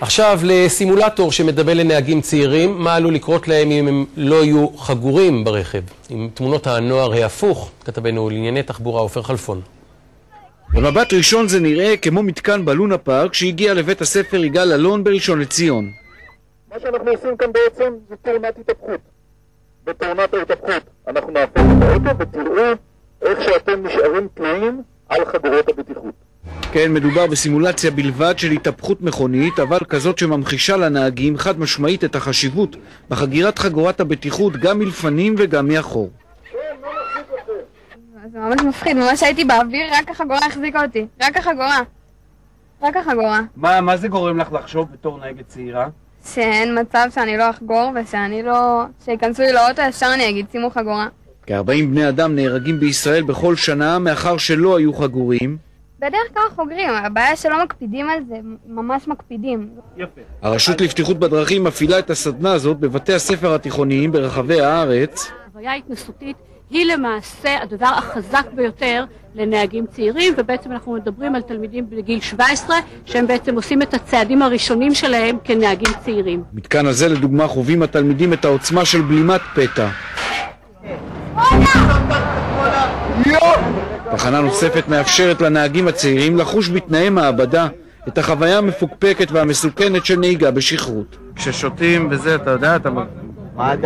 עכשיו לסימולטור שמדבר לנהגים צעירים, מה עלול לקרות להם אם הם לא יהיו חגורים ברכב. עם תמונות הנוער ההפוך, כתבנו לענייני תחבורה עופר חלפון. במבט ראשון זה נראה כמו מתקן בלונה פארק שהגיע לבית הספר יגאל אלון בראשון לציון. מה שאנחנו עושים כאן בעצם זה תאונת התהפכות. בתאונת ההתהפכות אנחנו נהפוך את האוטו ותראו איך שאתם נשארים תלויים על חגורות הבטיחות. כן, מדובר בסימולציה בלבד של התהפכות מכונית, אבל כזאת שממחישה לנהגים חד משמעית את החשיבות בחגירת חגורת הבטיחות גם מלפנים וגם מאחור. זה ממש מפחיד, ממש הייתי באוויר, רק החגורה החזיקה אותי, רק החגורה. מה זה גורם לך לחשוב בתור נהגת צעירה? שאין מצב שאני לא אחגור שיכנסו לי לאוטו, ישר אני אגיד, שימו חגורה. כ-40 בני אדם נהרגים בישראל בכל שנה מאחר שלא היו חגורים. בדרך כלל חוגרים, הבעיה שלא מקפידים על זה, ממש מקפידים. יפה. הרשות לבטיחות בדרכים מפעילה את הסדנה הזאת בבתי הספר התיכוניים ברחבי הארץ. החוויה ההתנסותית היא למעשה הדבר החזק ביותר לנהגים צעירים, ובעצם אנחנו מדברים על תלמידים בגיל 17 שהם בעצם עושים את הצעדים הראשונים שלהם כנהגים צעירים. מתקן הזה לדוגמה חווים התלמידים את העוצמה של בלימת פתע. תחנה נוספת מאפשרת לנהגים הצעירים לחוש בתנאי מעבדה את החוויה המפוקפקת והמסוכנת של נהיגה בשכרות. כששותים וזה, אתה יודע,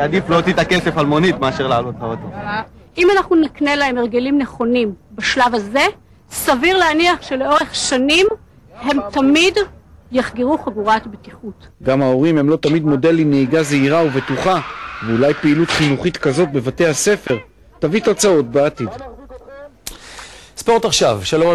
עדיף להוציא את הכסף על מונית מאשר לעלות לאוטו. אם אנחנו נקנה להם הרגלים נכונים בשלב הזה, סביר להניח שלאורך שנים הם תמיד יחגרו חגורת בטיחות. גם ההורים הם לא תמיד מודלים נהיגה זהירה ובטוחה, ואולי פעילות חינוכית כזאת בבתי הספר תביא תוצאות בעתיד. ספורט עכשיו, שלום.